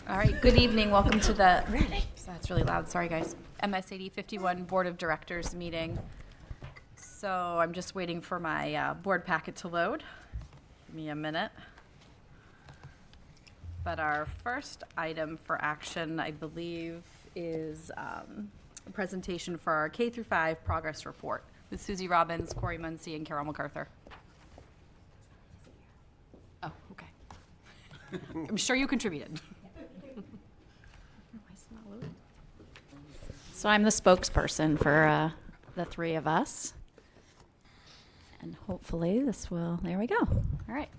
All right, good evening. Welcome to the, that's really loud, sorry guys, MSAD 51 Board of Directors meeting. So I'm just waiting for my board packet to load. Give me a minute. But our first item for action, I believe, is a presentation for our K through 5 progress report with Susie Robbins, Corey Muncie, and Carol MacArthur. Oh, okay. I'm sure you contributed. So I'm the spokesperson for the three of us. And hopefully this will, there we go. All right.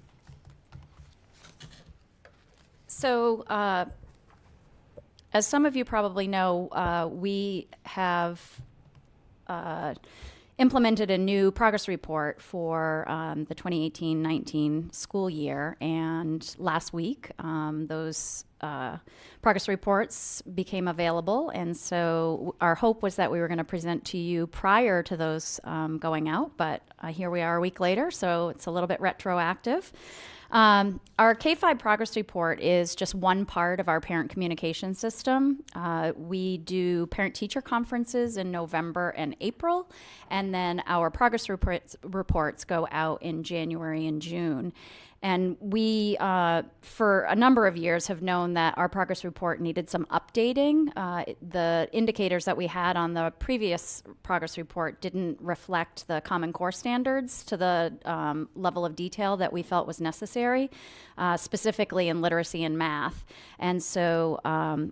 So as some of you probably know, we have implemented a new progress report for the 2018-19 school year. And last week, those progress reports became available. And so our hope was that we were going to present to you prior to those going out. But here we are a week later, so it's a little bit retroactive. Our K-5 progress report is just one part of our parent communication system. We do parent-teacher conferences in November and April, and then our progress reports go out in January and June. And we, for a number of years, have known that our progress report needed some updating. The indicators that we had on the previous progress report didn't reflect the Common Core standards to the level of detail that we felt was necessary, specifically in literacy and math. And so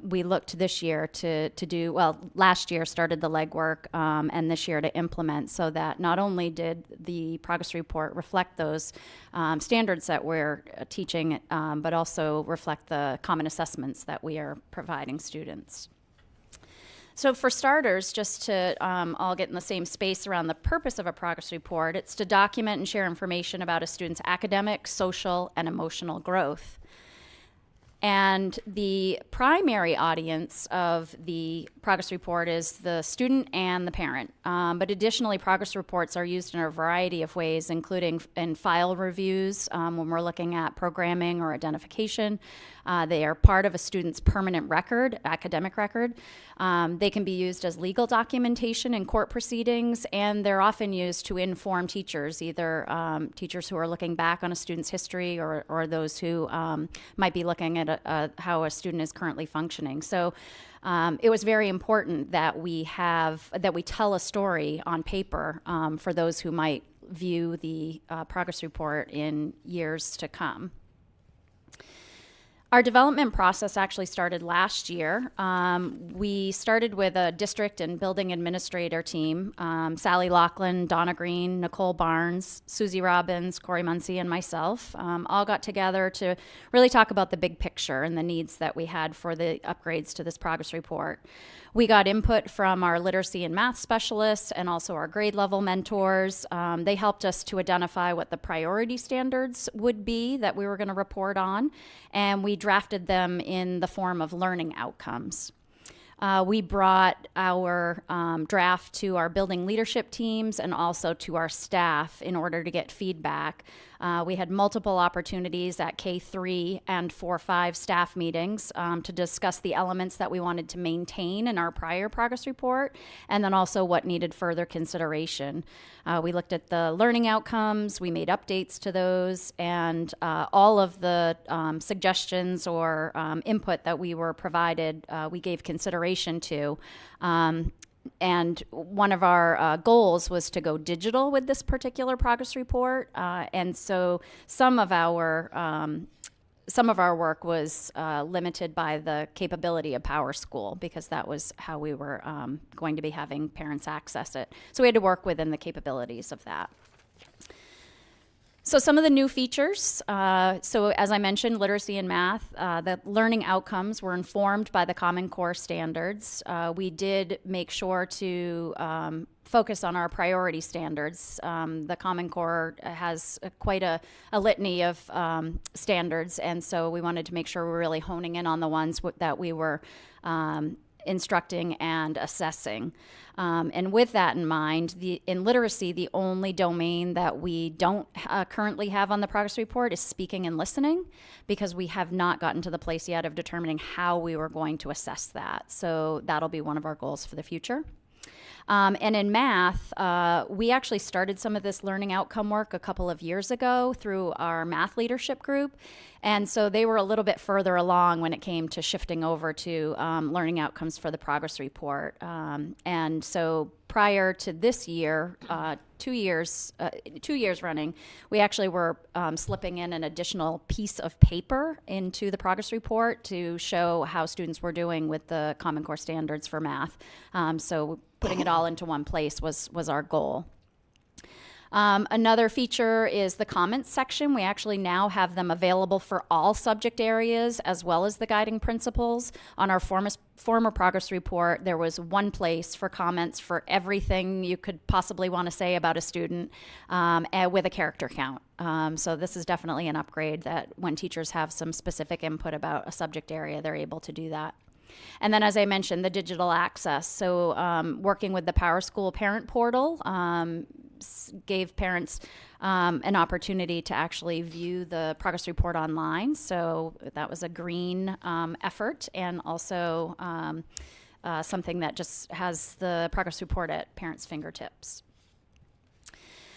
we looked this year to do, well, last year started the legwork, and this year to implement, so that not only did the progress report reflect those standards that we're teaching, but also reflect the common assessments that we are providing students. So for starters, just to all get in the same space around the purpose of a progress report, it's to document and share information about a student's academic, social, and emotional growth. And the primary audience of the progress report is the student and the parent. But additionally, progress reports are used in a variety of ways, including in file reviews when we're looking at programming or identification. They are part of a student's permanent record, academic record. They can be used as legal documentation in court proceedings, and they're often used to inform teachers, either teachers who are looking back on a student's history or those who might be looking at how a student is currently functioning. So it was very important that we tell a story on paper for those who might view the progress report in years to come. Our development process actually started last year. We started with a district and building administrator team, Sally Laughlin, Donna Green, Nicole Barnes, Susie Robbins, Corey Muncie, and myself all got together to really talk about the big picture and the needs that we had for the upgrades to this progress report. We got input from our literacy and math specialists and also our grade level mentors. They helped us to identify what the priority standards would be that we were going to report on, and we drafted them in the form of learning outcomes. We brought our draft to our building leadership teams and also to our staff in order to get feedback. We had multiple opportunities at K3 and 4-5 staff meetings to discuss the elements that we wanted to maintain in our prior progress report, and then also what needed further consideration. We looked at the learning outcomes, we made updates to those, and all of the suggestions or input that we were provided, we gave consideration to. And one of our goals was to go digital with this particular progress report. And so some of our work was limited by the capability of PowerSchool, because that was how we were going to be having parents access it. So we had to work within the capabilities of that. So some of the new features, so as I mentioned, literacy and math, the learning outcomes were informed by the Common Core standards. We did make sure to focus on our priority standards. The Common Core has quite a litany of standards, and so we wanted to make sure we're really honing in on the ones that we were instructing and assessing. And with that in mind, in literacy, the only domain that we don't currently have on the progress report is speaking and listening, because we have not gotten to the place yet of determining how we were going to assess that. So that'll be one of our goals for the future. And in math, we actually started some of this learning outcome work a couple of years ago through our math leadership group. And so they were a little bit further along when it came to shifting over to learning outcomes for the progress report. And so prior to this year, 2 years running, we actually were slipping in an additional piece of paper into the progress report to show how students were doing with the Common Core standards for math. So putting it all into one place was our goal. Another feature is the comments section. We actually now have them available for all subject areas as well as the guiding principles. On our former progress report, there was one place for comments for everything you could possibly want to say about a student, with a character count. So this is definitely an upgrade, that when teachers have some specific input about a subject area, they're able to do that. And then, as I mentioned, the digital access. So working with the PowerSchool parent portal gave parents an opportunity to actually view the progress report online. So that was a green effort, and also something that just has the progress report at parents' fingertips.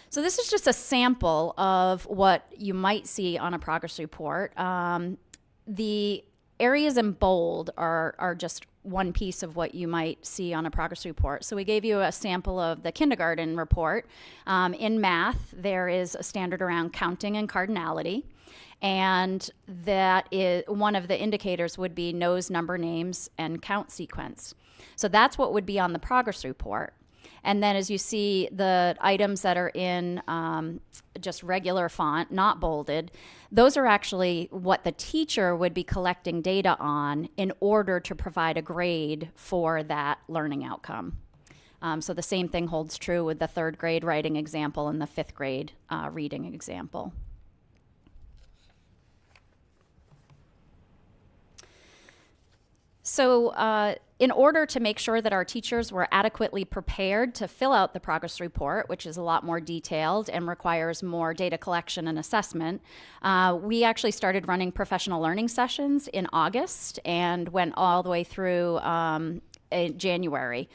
So this is just a sample of what you might see on a progress report. The areas in bold are just one piece of what you might see on a progress report. So we gave you a sample of the kindergarten report. In math, there is a standard around counting and cardinality, and that is one of the indicators would be nose, number, names, and count sequence. So that's what would be on the progress report. And then as you see the items that are in just regular font, not bolded, those are actually what the teacher would be collecting data on in order to provide a grade for that learning outcome. So the same thing holds true with the 3rd grade writing example and the 5th grade reading example. So in order to make sure that our teachers were adequately prepared to fill out the progress report, which is a lot more detailed and requires more data collection and assessment, we actually started running professional learning sessions in August and went all the way through in January.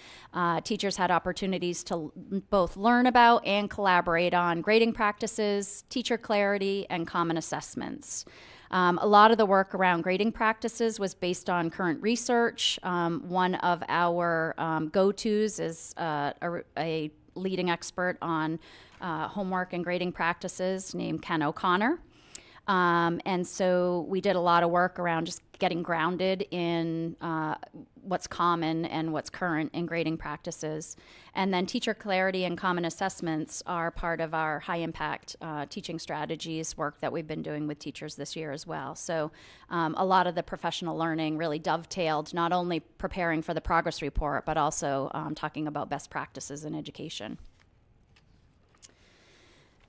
Teachers had opportunities to both learn about and collaborate on grading practices, teacher clarity, and common assessments. A lot of the work around grading practices was based on current research. One of our go-tos is a leading expert on homework and grading practices named Ken O'Connor. And so we did a lot of work around just getting grounded in what's common and what's current in grading practices. And then teacher clarity and common assessments are part of our high impact teaching strategies work that we've been doing with teachers this year as well. So a lot of the professional learning really dovetailed, not only preparing for the progress report, but also talking about best practices in education.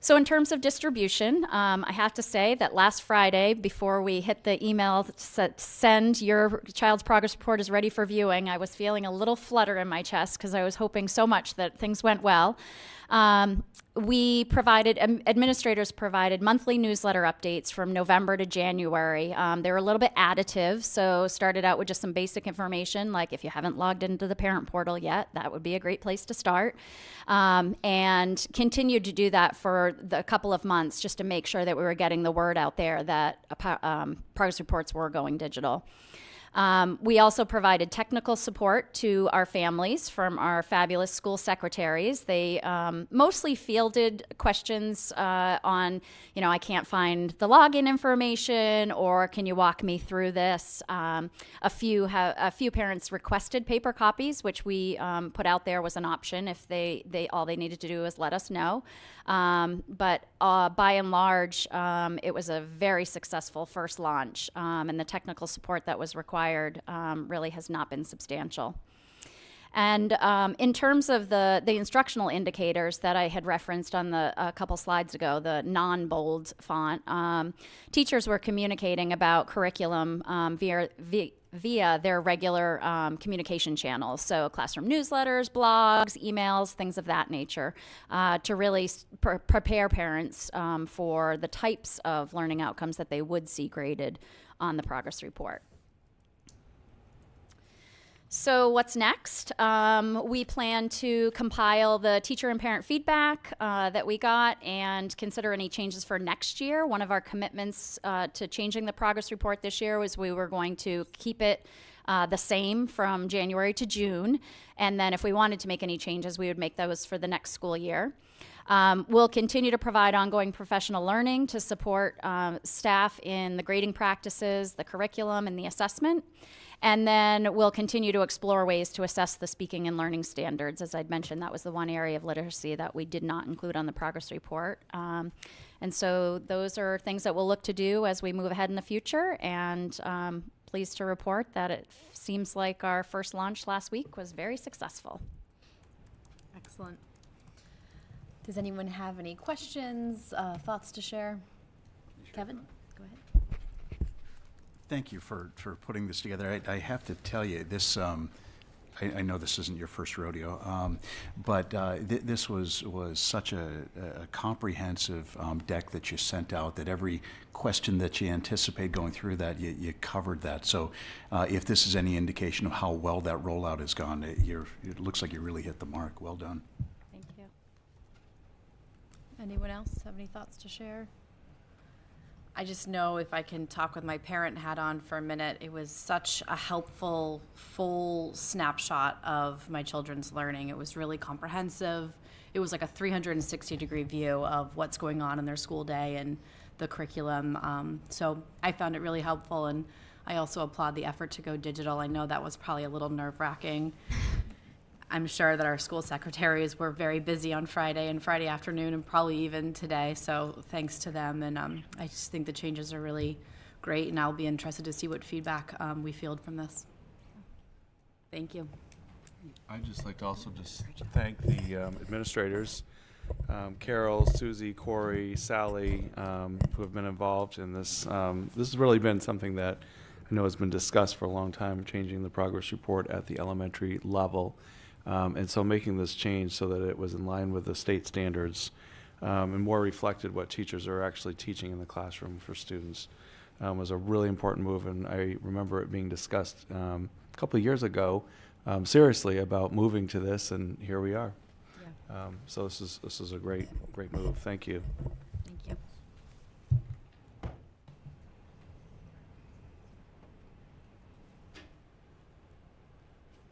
So in terms of distribution, I have to say that last Friday, before we hit the email that send your child's progress report is ready for viewing, I was feeling a little flutter in my chest because I was hoping so much that things went well. Administrators provided monthly newsletter updates from November to January. They were a little bit additive, so started out with just some basic information, like if you haven't logged into the parent portal yet, that would be a great place to start. And continued to do that for a couple of months just to make sure that we were getting the word out there that progress reports were going digital. We also provided technical support to our families from our fabulous school secretaries. They mostly fielded questions on, I can't find the login information, or can you walk me through this? A few parents requested paper copies, which we put out there was an option if all they needed to do was let us know. But by and large, it was a very successful first launch, and the technical support that was required really has not been substantial. And in terms of the instructional indicators that I had referenced on a couple slides ago, the non-bold font, teachers were communicating about curriculum via via their regular communication channels. So classroom newsletters, blogs, emails, things of that nature, to really prepare parents for the types of learning outcomes that they would see graded on the progress report. So what's next? We plan to compile the teacher and parent feedback that we got and consider any changes for next year. One of our commitments to changing the progress report this year was we were going to keep it the same from January to June. And then if we wanted to make any changes, we would make those for the next school year. We'll continue to provide ongoing professional learning to support staff in the grading practices, the curriculum, and the assessment. And then we'll continue to explore ways to assess the speaking and learning standards. As I'd mentioned, that was the one area of literacy that we did not include on the progress report. And so those are things that we'll look to do as we move ahead in the future. And pleased to report that it seems like our first launch last week was very successful. Excellent. Does anyone have any questions, thoughts to share? Kevin, go ahead. Thank you for putting this together. I have to tell you, this, I know this isn't your first rodeo, but this was such a comprehensive deck that you sent out, that every question that you anticipate going through that, you covered that. So if this is any indication of how well that rollout has gone, it looks like you really hit the mark. Well done. Thank you. Anyone else have any thoughts to share? I just know, if I can talk with my parent hat on for a minute, it was such a helpful, full snapshot of my children's learning. It was really comprehensive. It was like a 360-degree view of what's going on in their school day and the curriculum. So I found it really helpful, and I also applaud the effort to go digital. I know that was probably a little nerve-wracking. I'm sure that our school secretaries were very busy on Friday and Friday afternoon, and probably even today, so thanks to them. And I just think the changes are really great, and I'll be interested to see what feedback we field from this. Thank you. I'd just like to also just thank the administrators, Carol, Susie, Corey, Sally, who have been involved in this. This has really been something that I know has been discussed for a long time, changing the progress report at the elementary level. And so making this change so that it was in line with the state standards and more reflected what teachers are actually teaching in the classroom for students was a really important move. And I remember it being discussed a couple of years ago seriously about moving to this, and here we are. Yeah. So this is a great move. Thank you. Thank you.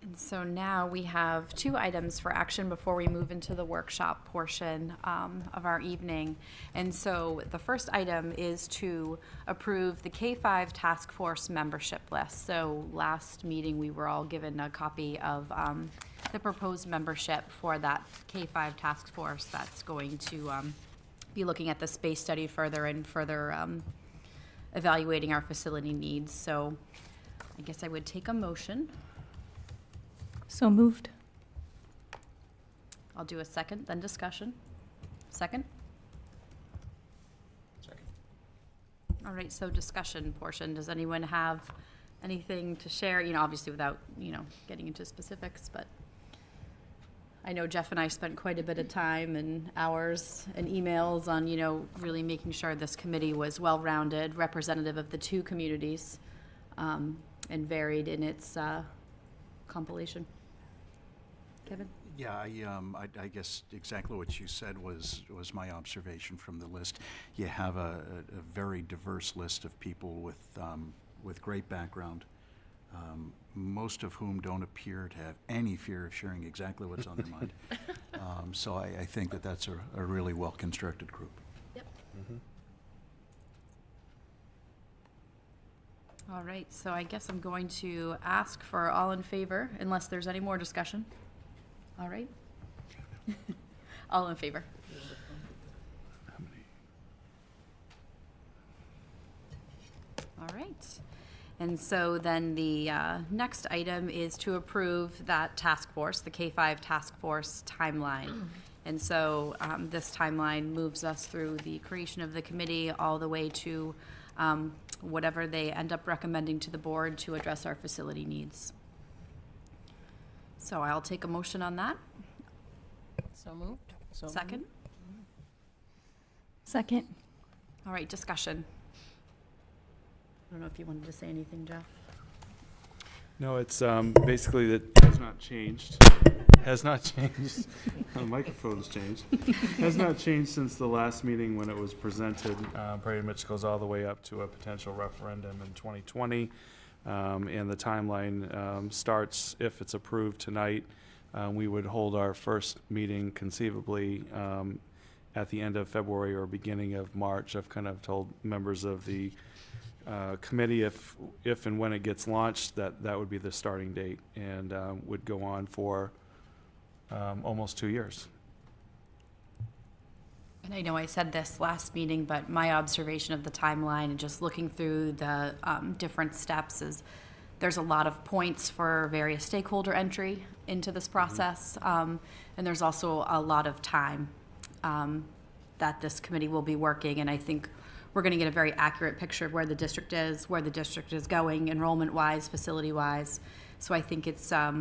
And so now we have 2 items for action before we move into the workshop portion of our evening. And so the first item is to approve the K-5 task force membership list. So last meeting, we were all given a copy of the proposed membership for that K-5 task force that's going to be looking at the space study further and further evaluating our facility needs. So I guess I would take a motion. So moved. I'll do a second, then discussion. Second? Second. All right, so discussion portion. Does anyone have anything to share? You know, obviously without, getting into specifics, but I know Jeff and I spent quite a bit of time and hours and emails on, really making sure this committee was well-rounded, representative of the 2 communities, and varied in its compilation. Kevin? Yeah, I guess exactly what you said was my observation from the list. You have a very diverse list of people with great background, most of whom don't appear to have any fear of sharing exactly what's on their mind. So I think that that's a really well-constructed group. Yep. All right, so I guess I'm going to ask for all in favor, unless there's any more discussion. All right? All in favor? All right. And so then the next item is to approve that task force, the K-5 task force timeline. And so this timeline moves us through the creation of the committee all the way to whatever they end up recommending to the board to address our facility needs. So I'll take a motion on that. So moved. Second? Second. All right, discussion. I don't know if you wanted to say anything, Jeff. No, it's basically that has not changed. Has not changed. The microphone's changed. Has not changed since the last meeting when it was presented. Pretty much goes all the way up to a potential referendum in 2020. And the timeline starts, if it's approved tonight, we would hold our first meeting conceivably at the end of February or beginning of March. I've kind of told members of the committee if and when it gets launched, that would be the starting date, and would go on for almost 2 years. And I know I said this last meeting, but my observation of the timeline and just looking through the different steps is there's a lot of points for various stakeholder entry into this process. And there's also a lot of time that this committee will be working. And I think we're going to get a very accurate picture of where the district is going, enrollment-wise, facility-wise. So I think it's a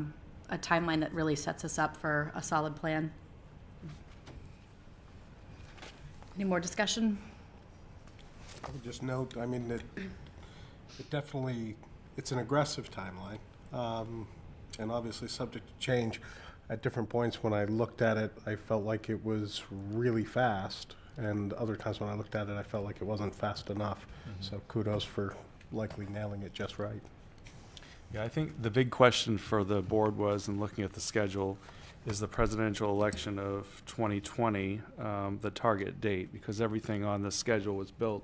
timeline that really sets us up for a solid plan. Any more discussion? I would just note, I mean, it definitely, it's an aggressive timeline, and obviously subject to change. At different points when I looked at it, I felt like it was really fast, and other times when I looked at it, I felt like it wasn't fast enough. So kudos for likely nailing it just right. Yeah, I think the big question for the board was, in looking at the schedule, is the presidential election of 2020 the target date? Because everything on the schedule was built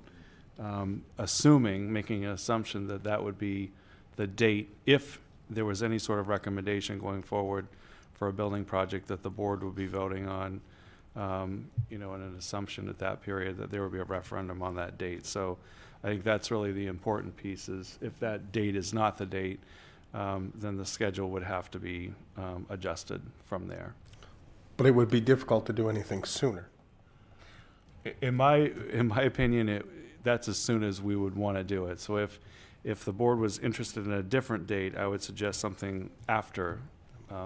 making an assumption that that would be the date if there was any sort of recommendation going forward for a building project that the board would be voting on, and an assumption at that period that there would be a referendum on that date. So I think that's really the important piece, is if that date is not the date, then the schedule would have to be adjusted from there. But it would be difficult to do anything sooner. In my opinion, that's as soon as we would want to do it. So if the board was interested in a different date, I would suggest something after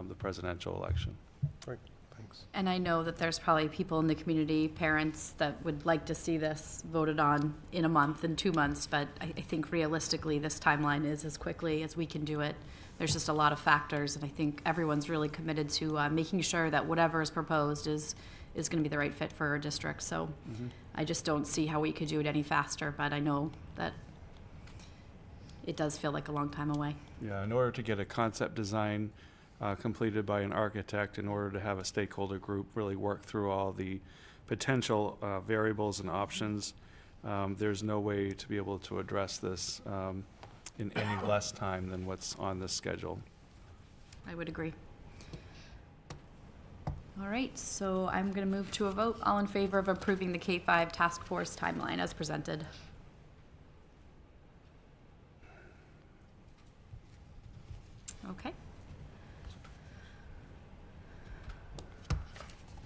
the presidential election. Right, thanks. And I know that there's probably people in the community, parents, that would like to see this voted on in a month, in 2 months, but I think realistically, this timeline is as quickly as we can do it. There's just a lot of factors, and I think everyone's really committed to making sure that whatever is proposed is going to be the right fit for our district. So I just don't see how we could do it any faster, but I know that it does feel like a long time away. Yeah, in order to get a concept design completed by an architect, in order to have a stakeholder group really work through all the potential variables and options, there's no way to be able to address this in any less time than what's on this schedule. I would agree. All right, so I'm going to move to a vote. All in favor of approving the K-5 task force timeline as presented? Okay.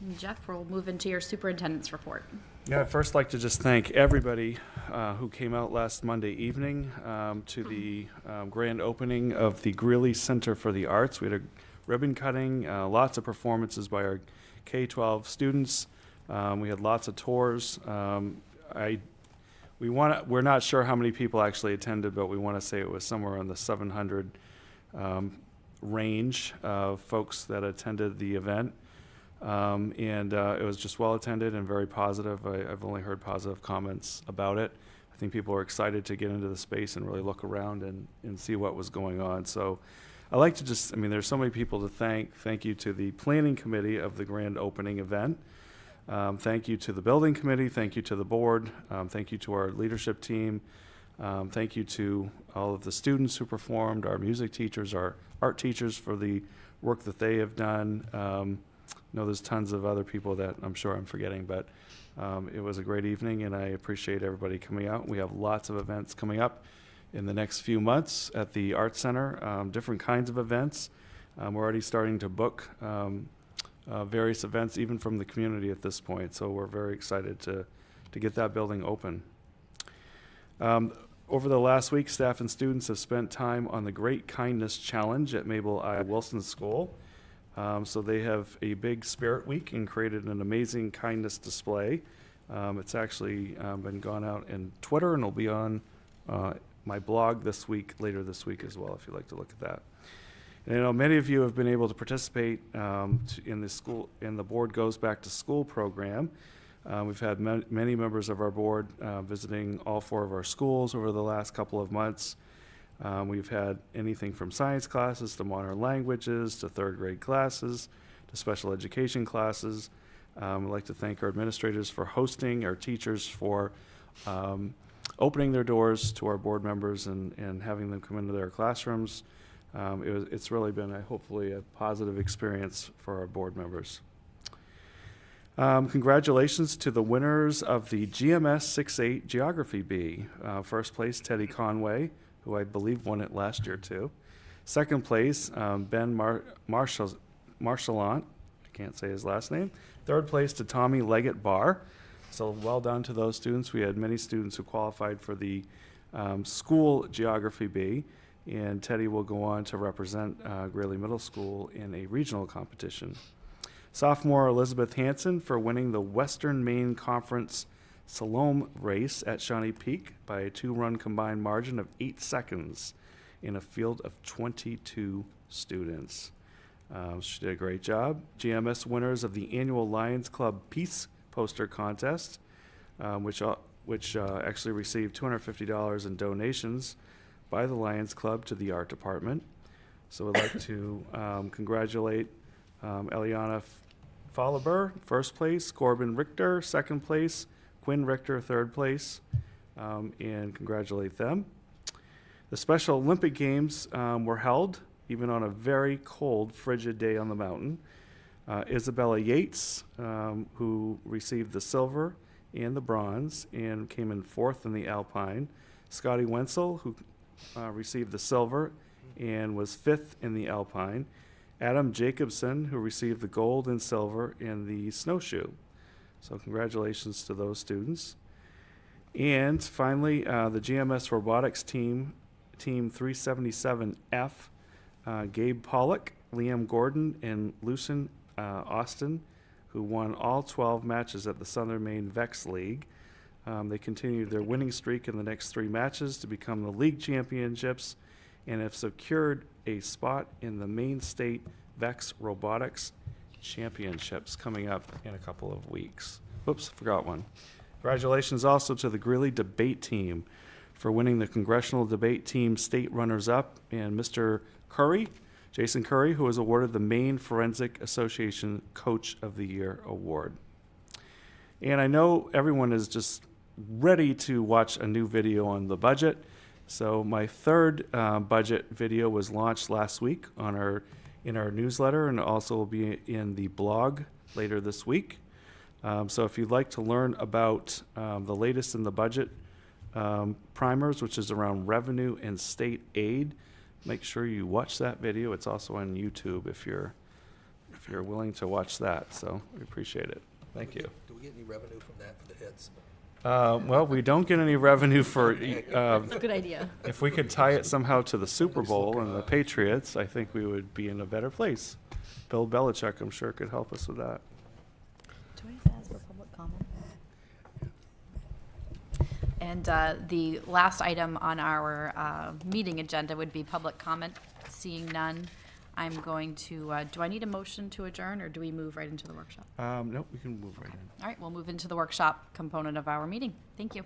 And Jeff, we'll move into your superintendent's report. Yeah, I'd first like to just thank everybody who came out last Monday evening to the grand opening of the Greeley Center for the Arts. We had a ribbon cutting, lots of performances by our K-12 students. We had lots of tours. We're not sure how many people actually attended, but we want to say it was somewhere in the 700 range of folks that attended the event. It was just well attended and very positive. I've only heard positive comments about it. I think people are excited to get into the space and really look around and see what was going on. So I like to there's so many people to thank. Thank you to the planning committee of the grand opening event. Thank you to the building committee. Thank you to the board. Thank you to our leadership team. Thank you to all of the students who performed, our music teachers, our art teachers for the work that they have done. I know there's tons of other people that I'm sure I'm forgetting, but it was a great evening, and I appreciate everybody coming out. We have lots of events coming up in the next few months at the Art Center, different kinds of events. We're already starting to book various events, even from the community at this point, so we're very excited to get that building open. Over the last week, staff and students have spent time on the Great Kindness Challenge at Mabel I. Wilson School. So they have a big Spirit Week and created an amazing kindness display. It's actually been gone out in Twitter and will be on my blog later this week as well, if you'd like to look at that. And I know many of you have been able to participate in the Board Goes Back to School program. We've had many members of our board visiting all 4 of our schools over the last couple of months. We've had anything from science classes to modern languages to 3rd grade classes to special education classes. I'd like to thank our administrators for hosting, our teachers for opening their doors to our board members and having them come into their classrooms. It's really been, hopefully, a positive experience for our board members. Congratulations to the winners of the GMS 6-8 Geography B. First place, Teddy Conway, who I believe won it last year too. Second place, Ben Marchalant, I can't say his last name. Third place to Tommy Leggett Barr. So well done to those students. We had many students who qualified for the school Geography B, and Teddy will go on to represent Greeley Middle School in a regional competition. Sophomore Elizabeth Hanson for winning the Western Maine Conference Salome race at Shawnee Peak by a 2-run combined margin of 8 seconds in a field of 22 students. She did a great job. GMS winners of the annual Lions Club Peace Poster Contest, which actually received $250 in donations by the Lions Club to the art department. So I'd like to congratulate Eliana Fallaber, first place, Corbin Richter, second place, Quinn Richter, third place, and congratulate them. The Special Olympic Games were held even on a very cold, frigid day on the mountain. Isabella Yates, who received the silver and the bronze and came in 4th in the Alpine. Scotty Wenzel, who received the silver and was 5th in the Alpine. Adam Jacobson, who received the gold and silver in the snowshoe. So congratulations to those students. And finally, the GMS Robotics Team 377F, Gabe Pollock, Liam Gordon, and Lucen Austin, who won all 12 matches at the Southern Maine VEX League. They continued their winning streak in the next 3 matches to become the league championships and have secured a spot in the Maine State VEX Robotics Championships coming up in a couple of weeks. Oops, forgot one. Congratulations also to the Greeley Debate Team for winning the Congressional Debate Team State Runners-Up, and Mr. Curry, Jason Curry, who was awarded the Maine Forensic Association Coach of the Year Award. And I know everyone is just ready to watch a new video on the budget. So my 3rd budget video was launched last week in our newsletter, and also will be in the blog later this week. So if you'd like to learn about the latest in the budget primers, which is around revenue and state aid, make sure you watch that video. It's also on YouTube if you're willing to watch that. So we appreciate it. Thank you. Do we get any revenue from that for the hits? Well, we don't get any revenue for. That's a good idea. If we could tie it somehow to the Super Bowl and the Patriots, I think we would be in a better place. Bill Belichick, I'm sure, could help us with that. Do I have to ask for public comment? And the last item on our meeting agenda would be public comment. Seeing none, I'm going to, do I need a motion to adjourn, or do we move right into the workshop? Nope, we can move right in. All right, we'll move into the workshop component of our meeting. Thank you.